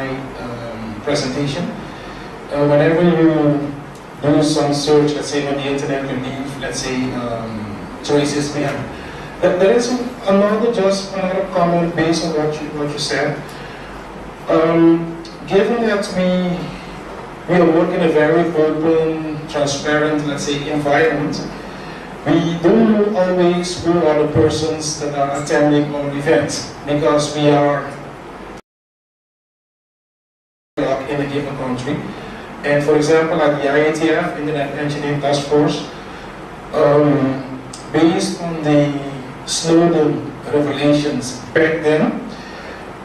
my presentation. Whenever you do some search, let's say on the internet, you leave, let's say, choices there. There is another comment based on what you said. Given that we are working in a very open, transparent, let's say, environment, we don't always who are the persons that are attending our events, because we are in a given country. And for example, at the IATF, Internet Engineering Task Force, based on the Snowden revelations back then,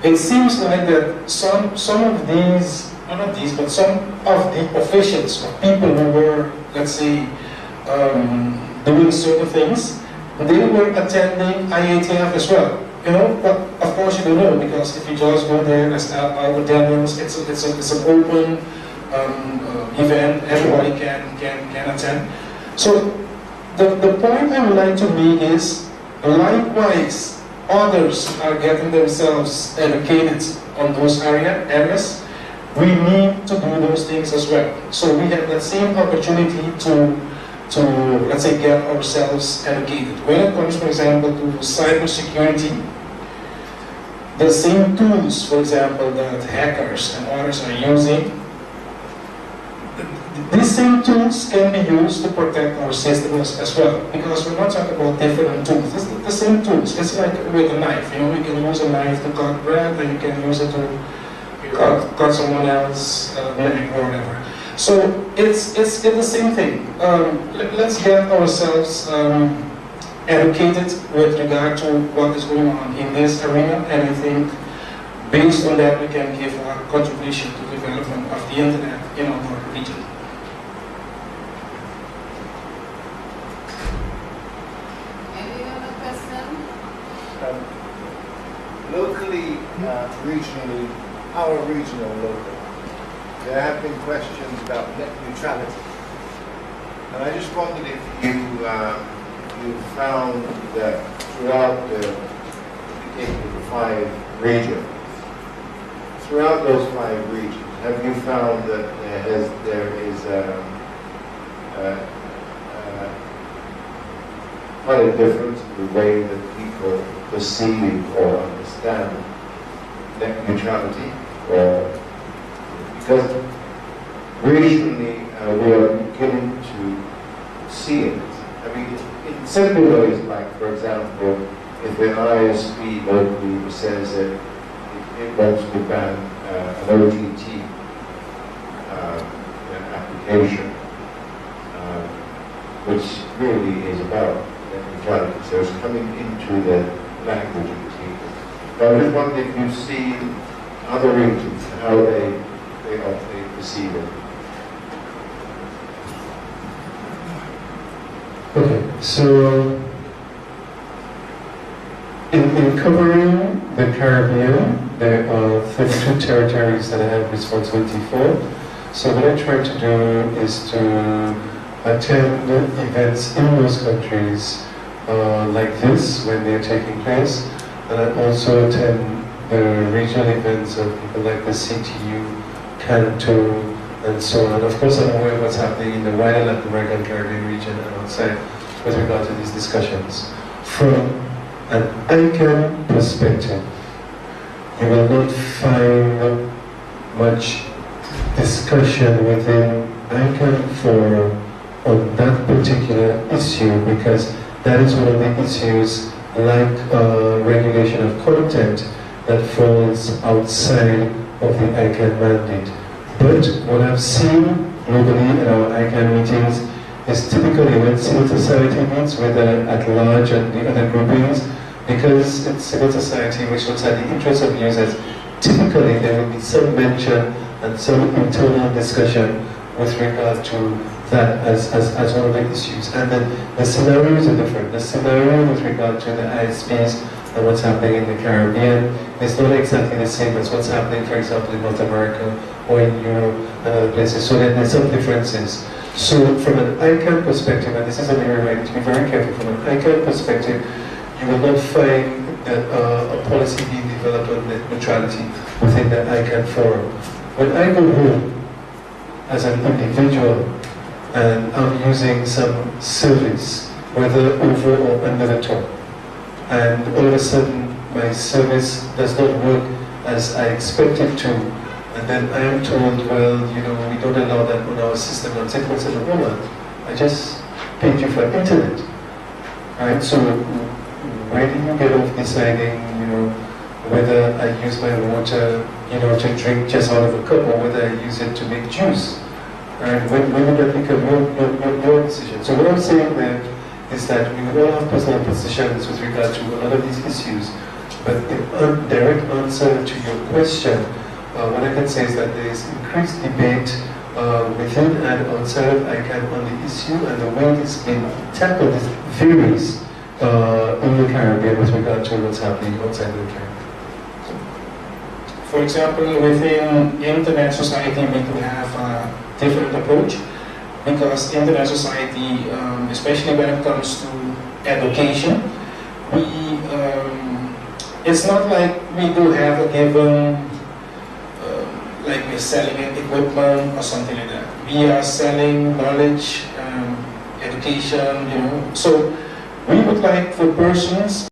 it seems like that some of these, not these, but some of the officials or people who were, let's say, doing certain things, they were attending IATF as well. You know, but of course you don't know, because if you just go there as Albert Daniels, it's an open event, everybody can attend. So the point I would like to make is, likewise, others are getting themselves educated on those areas. We need to do those things as well. So we have that same opportunity to let's say, get ourselves educated. When it comes, for example, to cybersecurity, the same tools, for example, that hackers and others are using, these same tools can be used to protect our systems as well, because we're not talking about different tools. It's the same tools. It's like with a knife. You know, you can use a knife to cut bread, and you can use it to cut someone else's neck or whatever. So it's the same thing. Let's get ourselves educated with regard to what is going on in this arena, and I think based on that we can give our contribution to the development of the internet in our region. Locally, regionally, our regional local, there have been questions about net neutrality. And I just wondered if you found that throughout the 5 regions, throughout those 5 regions, have you found that there is quite a difference in the way that people perceive or understand net neutrality? Because recently we are beginning to see it. I mean, in simple ways, like, for example, if an ISP locally says that it wants to ban an OTT application, which really is about net neutrality, so it's coming into the language of the people. But I just wondered if you've seen other regions, how they perceive it. Okay, so in covering the Caribbean, there are 32 territories that I have responsibility for. So what I try to do is to attend events in those countries like this when they're taking place, and I also attend the regional events of people like the CTU, Canto, and so on. Of course, I'm aware of what's happening in the wider Latin American Caribbean region and outside with regard to these discussions. From an ICANN perspective, you will not find much discussion within ICANN forum on that particular issue, because that is one of the issues, like regulation of content, that falls outside of the ICANN mandate. But what I've seen globally in our ICANN meetings is typically when civil society meets with at large and the other groupings, because it's civil society which looks at the interests of users, typically there will be some mention and some internal discussion with regard to that as one of the issues. And then the scenarios are different. The scenario with regard to the ISPs and what's happening in the Caribbean is not exactly the same as what's happening, for example, in North America or in Europe and other places. So there's some differences. So from an ICANN perspective, and this is an area where I need to be very careful, from an ICANN perspective, you will not find that a policy being develop on net neutrality within the ICANN forum. When I go home as an individual and I'm using some service, whether over or under the top, and all of a sudden my service does not work as I expect it to, and then I am told, well, you know, we don't allow that on our system. I'm saying, well, I just paid you for internet. Right? So where do you get off deciding, you know, whether I use my water, you know, to drink just out of a cup, or whether I use it to make juice? Right? When would that become your decision? So what I'm saying there is that we would all have personal positions with regard to a lot of these issues, but in direct answer to your question, what I can say is that there is increased debate within and outside of ICANN on the issue, and the way it's been tackled varies in the Caribbean with regard to what's happening outside of the Caribbean. For example, within Internet Society, we do have a different approach, because Internet Society, especially when it comes to education, it's not like we do have a given, like we're selling equipment or something like that. We are selling knowledge, education, you know. So we would like for persons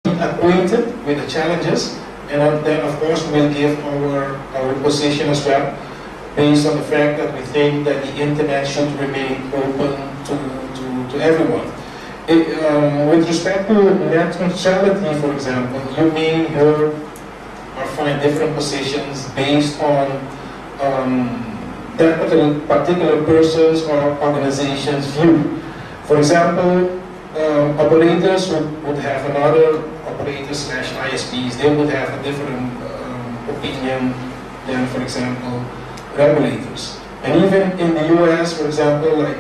acquainted with the challenges, and then of course we'll give our position as well, based on the fact that we think that the internet should remain open to everyone. With respect to net neutrality, for example, you may hear or find different positions based on that particular person's or organization's view. For example, operators would have another, operators/ISPs, they would have a different opinion than, for example, regulators. And even in the US, for example, like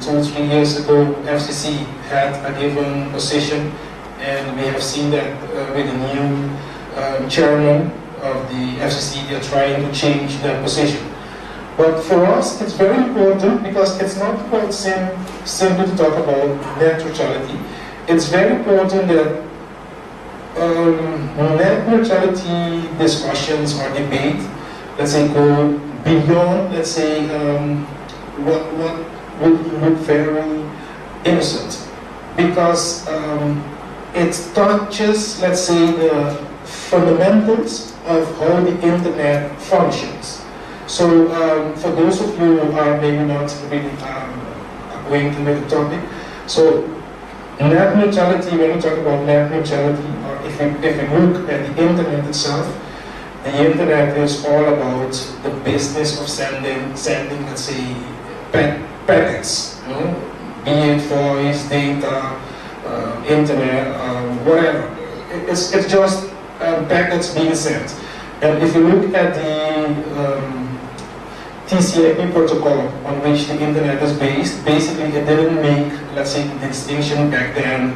2 or 3 years ago, FCC had a given position, and we have seen that with the new chairman of the FCC, they're trying to change that position. But for us, it's very important, because it's not about simply to talk about net neutrality. It's very important that net neutrality discussions or debate, let's say, go beyond, let's say, what would look very innocent, because it touches, let's say, the fundamentals of how the internet functions. So for those of you who are maybe not really acquainted with the topic, so net neutrality, when we talk about net neutrality, or if we look at the internet itself, the internet is all about the business of sending, let's say, packets, you know, be it voice, data, internet, whatever. It's just packets being sent. And if you look at the TCP protocol on which the internet is based, basically it didn't make, let's say, the distinction back then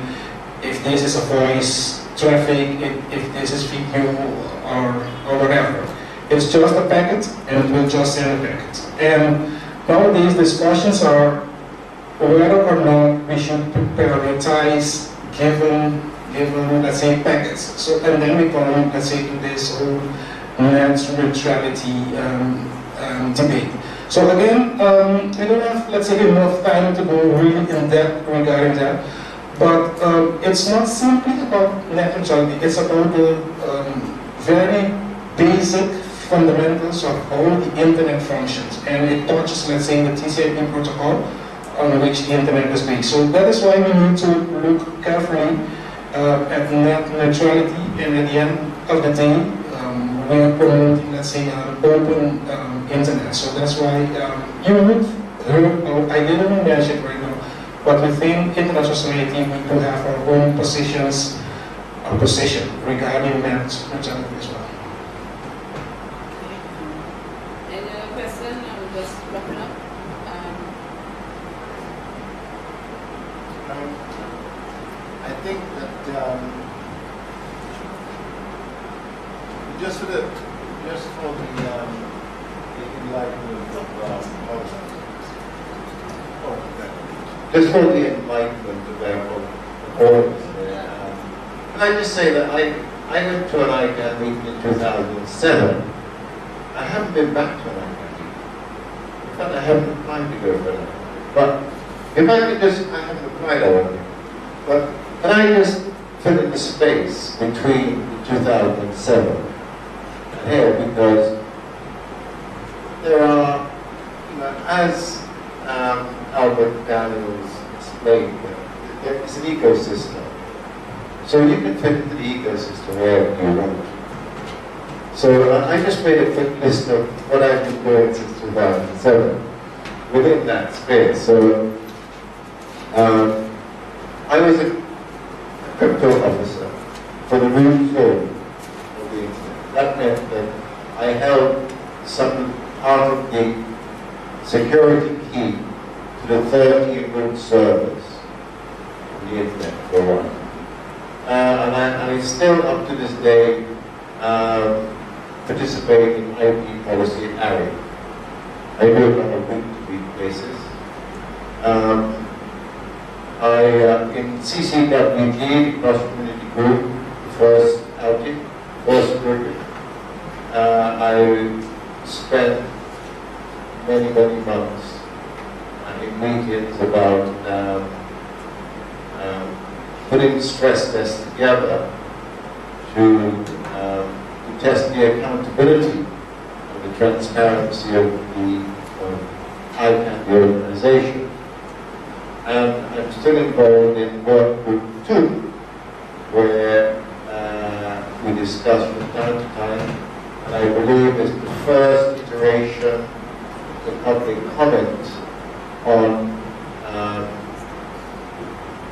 if this is a voice traffic, if this is video or whatever. It's just a packet, and it will just send a packet. And nowadays discussions are whether or not we should prioritize given let's say, packets. So, and then we come, let's say, to this whole net neutrality debate. So again, I don't have, let's say, enough time to go really in depth regarding that. But it's not simply about net neutrality, it's about the very basic fundamentals of how the internet functions. And it touches, let's say, the TCP protocol on which the internet is based. So that is why we need to look carefully at net neutrality, and at the end of the day, we are promoting, let's say, an open internet. So that's why you would hear, I didn't mention right now, but within Internet Society, we do have our own position regarding net neutrality as well. Any other question? I'm just wrapping up. I think that just for the enlightenment of just for the enlightenment of all of us, Can I just say that I went to an ICANN meeting in 2007. I haven't been back to an ICANN meeting. In fact, I haven't applied to go for an ICANN. But if I could just, I haven't applied, I won't. But can I just fill in the space between 2007 and here, because there are, you know, as Albert Daniels explained, there is an ecosystem. So you can fit into the ecosystem wherever you want. So I just made a quick list of what I've been doing since 2007 within that space. So I was a crypto officer for the root zone of the internet. That meant that I held some part of the security key to the 13 root servers of the internet for a while. And I still, up to this day, participate in IP policy at ARI. I do it on a week-to-week basis. In CCWG, the Cross Community Group, the first outing, first group, I spent many months in meetings about putting stress tests together to test the accountability and the transparency of the ICANN, the organization. And I'm still involved in work group 2, where we discuss from time to time, and I believe it's the first iteration of the public comment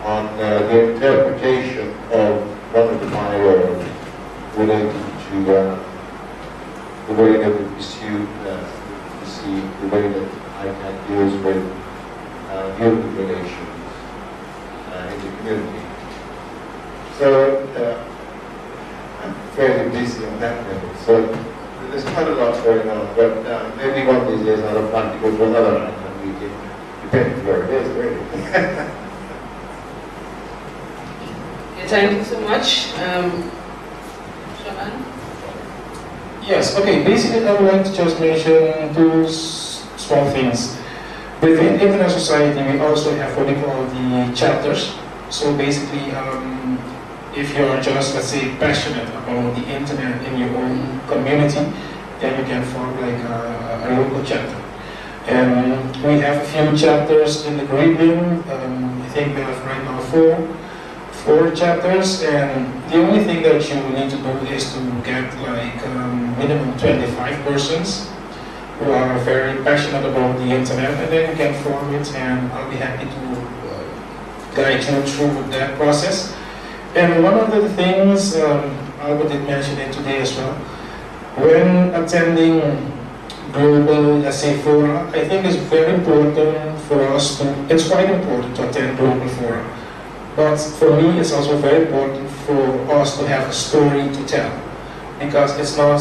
on the interpretation of one of the bylaws related to the way that we pursue the way that ICANN deals with human relations in the community. So I'm fairly busy on that level. So there's quite a lot going on, but maybe one of these days I'll plan to go to another ICANN meeting, depending where it is, really. Thank you so much. Shaban? Yes, okay, basically I would like to just mention two small things. Within Internet Society, we also have what we call the chapters. So basically, if you're just, let's say, passionate about the internet in your own community, then you can form like a local chapter. And we have a few chapters in the Caribbean. I think we have right now four chapters, and the only thing that you need to do is to get like minimum 25 persons who are very passionate about the internet, and then you can form it, and I'll be happy to guide you through that process. And one of the things, Albert did mention it today as well, when attending global, let's say, fora, I think it's very important for us to, it's quite important to attend global fora. But for me, it's also very important for us to have a story to tell, because it's not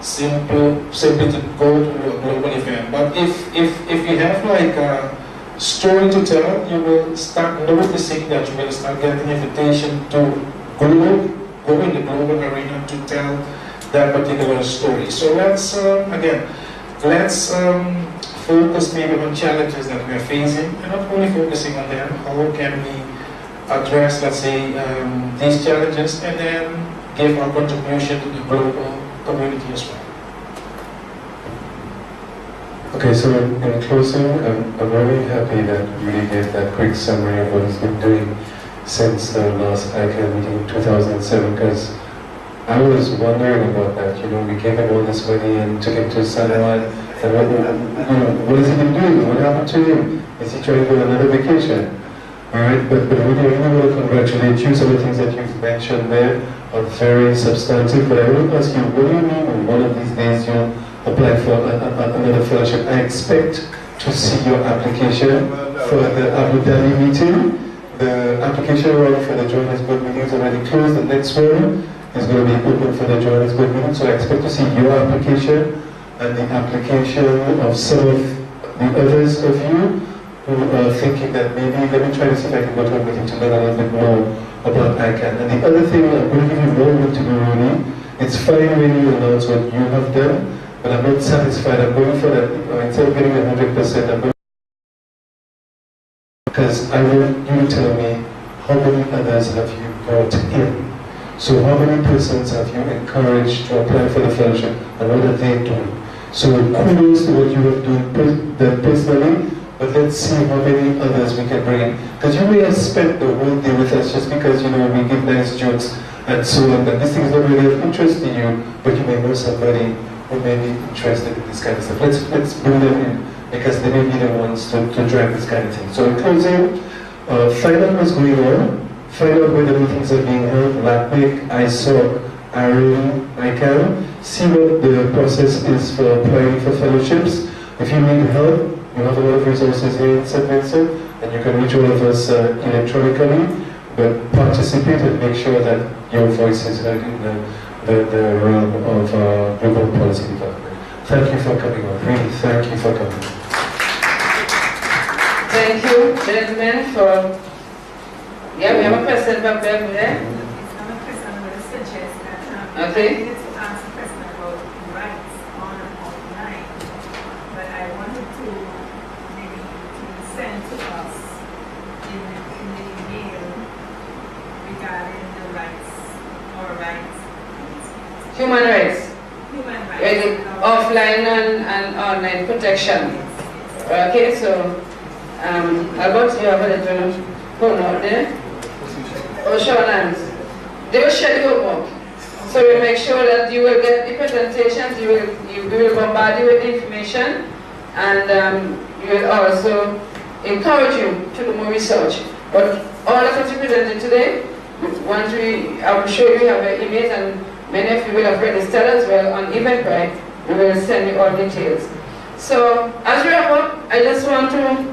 simply to go to a global event. But if you have like a story to tell, you will start noticing that you will start getting invitation to go in the global arena to tell that particular story. So let's let's focus maybe on challenges that we are facing, and not only focusing on them. How can we address, let's say, these challenges, and then give our contribution to the global community as well. Okay, so in closing, I'm very happy that Rudy gave that quick summary of what he's been doing since the last ICANN meeting in 2007, because I was wondering about that. You know, we gave him all this money and took him to San Juan, and what has he been doing? What happened to him? Is he trying to go on another vacation? Alright, but really, I really want to congratulate you. Some of the things that you've mentioned there are very substantive, but I want to ask you, what do you mean when one of these days you'll apply for another fellowship? I expect to see your application for the Abu Dhabi meeting. The application run for the Johannesburg meeting is already closed. The next one is going to be open for the Johannesburg meeting, so I expect to see your application and the application of some of the others of you who are thinking that maybe, let me try to see if I can go to a meeting to learn a little bit more about ICANN. And the other thing, I'm going to give you more room to do really, it's fine when you announce what you have done, but I'm not satisfied. I'm going for that, instead of getting 100%, I'm going because I want you to tell me how many others have you brought in. So how many persons have you encouraged to apply for the fellowship and what are they doing? So kudos to what you have done personally, but let's see how many others we can bring in. Because you may have spent the whole day with us just because, you know, we give nice jokes and so on, that this thing is not really of interest to you, but you may know somebody who may be interested in this kind of stuff. Let's bring them in, because they may be the ones to drive this kind of thing. So in closing, find out what's going on, find out where the meetings are being held, LACNIC, ISOC, ARIN, ICANN, see what the process is for applying for fellowships. If you need help, you have a lot of resources here in St. Vincent, and you can reach all of us electronically, but participate and make sure that your voice is heard in the realm of global policy development. Thank you for coming on, really, thank you for coming. Thank you, gentlemen, for... Yeah, we have a person back there. I'm a person who will suggest that Okay. I needed to ask a question about rights on and offline, but I wanted to maybe to send to us in the email regarding the rights or rights. Human rights, Human rights. really, offline and online protection. Okay, so, Albert, you have a little phone out there. Oh, Sean, they will share your work. So we make sure that you will get the presentations, we will bombard you with information, and we will also encourage you to do more research. But all of what you presented today, once I will show you have your emails, and many of you will have registered as well on Eventbrite. We will send you all details. So as we wrap up, I just want to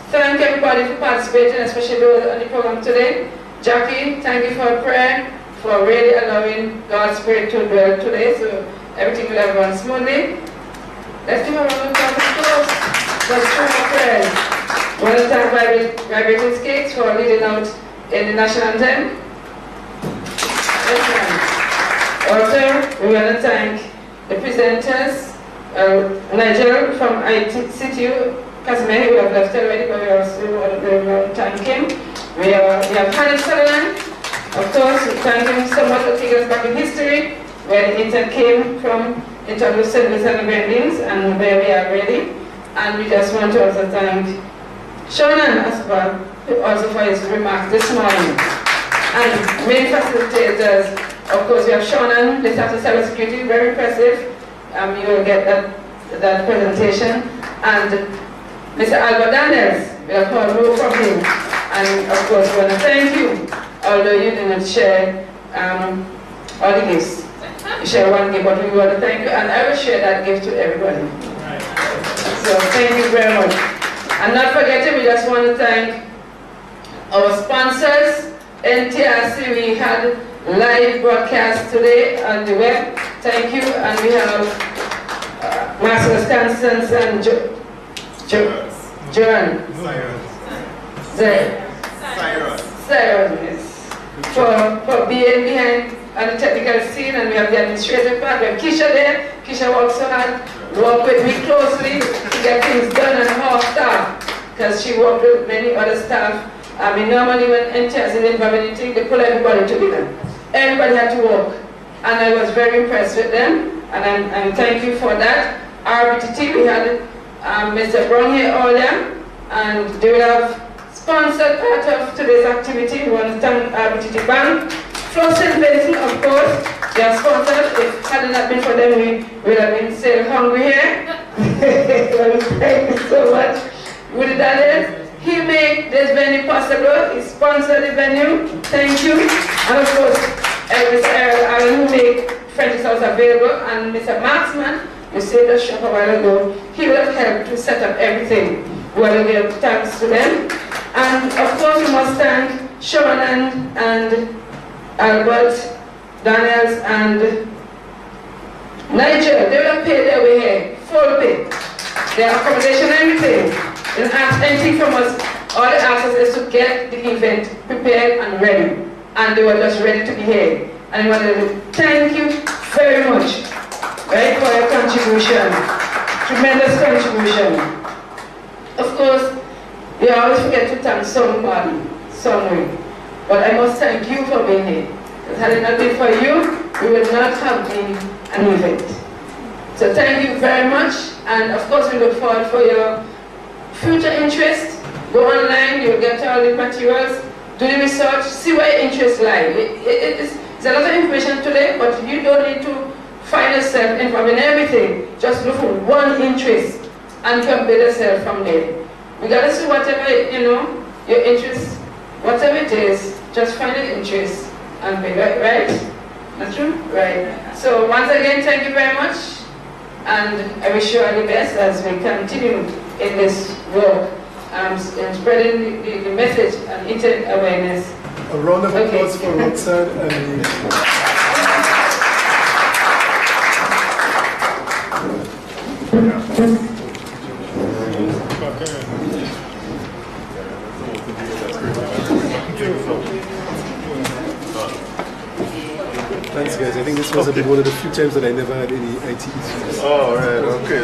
thank everybody for participating, especially those on the program today. Jackie, thank you for prayer, for really allowing God's Spirit to dwell today, so everything will have run smoothly. Let's give a round of applause for the strong prayers. I want to thank Vibrating Skates for leading out in the national anthem. Also, we want to thank the presenters, Nigel from ICTU, Casimir, who have left already, but we also want to thank him. We have Hannes Sutherland, of course, we thank him so much for taking us back in history, where the internet came from, in terms of service and Grenadines, and where we are ready. And we just want to also thank Shonan as well, also for his remarks this morning. And main facilitators, of course, we have Shonan, the Staff of Cybersecurity, very impressive. You will get that presentation. And Mr. Albert Daniels, we have heard more from him. And of course, we want to thank you, although you didn't share all the gifts. You share one gift, but we want to thank you, and I will share that gift to everybody. So thank you very much. And not forgetting, we just want to thank our sponsors, NTRC. We had live broadcast today on the web. Thank you, and we have Master Stansons and Joan. Cyrus, for being behind on the technical scene, and we have the administrative part. We have Kisha there. Kisha also had worked with me closely to get things done and her staff, because she worked with many other staff. I mean, normally when NTS is involved in anything, they pull everybody together. Everybody had to work, and I was very impressed with them, and thank you for that. RBTT, we had Mr. Brown here earlier, and they will have sponsored part of today's activity. We want to thank RBTT Bank. Flow St. Vincent, of course, they are sponsored. If it had not been for them, we would have been still hungry here. Thank you so much. With that, he made this venue possible. He sponsored the venue. Thank you. And of course, Mr. Aaron, who made French's House available, and Mr. Marksman, you said the shop a while ago, he will have helped to set up everything. We want to give thanks to them. And of course, we must thank Sharon and Albert, Daniels, and Nigel. They will pay their way here, full pay. Their accommodation, everything. They don't ask anything from us. All they ask us is to get the event prepared and ready. and they were just ready to be here. And I wanted to thank you very much, right, for your contribution, tremendous contribution. Of course, we always forget to thank somebody, somewhere, but I must thank you for being here. Because had it not been for you, we would not have been an event. So thank you very much, and of course we look forward for your future interest. Go online, you'll get all the materials, do the research, see where your interests lie. It's a lot of information today, but you don't need to find yourself involved in everything. Just look for one interest and can build yourself from there. Regardless of whatever, your interest, whatever it is, just find an interest and be right? That's true? Right. So once again, thank you very much, and I wish you all the best as we continue in this work, in spreading the message and internet awareness. A round of applause for Roxanne and Thanks guys, I think this was one of the few times that I never had any IT issues. Oh, right, okay,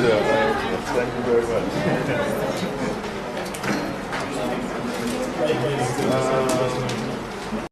thank you very much.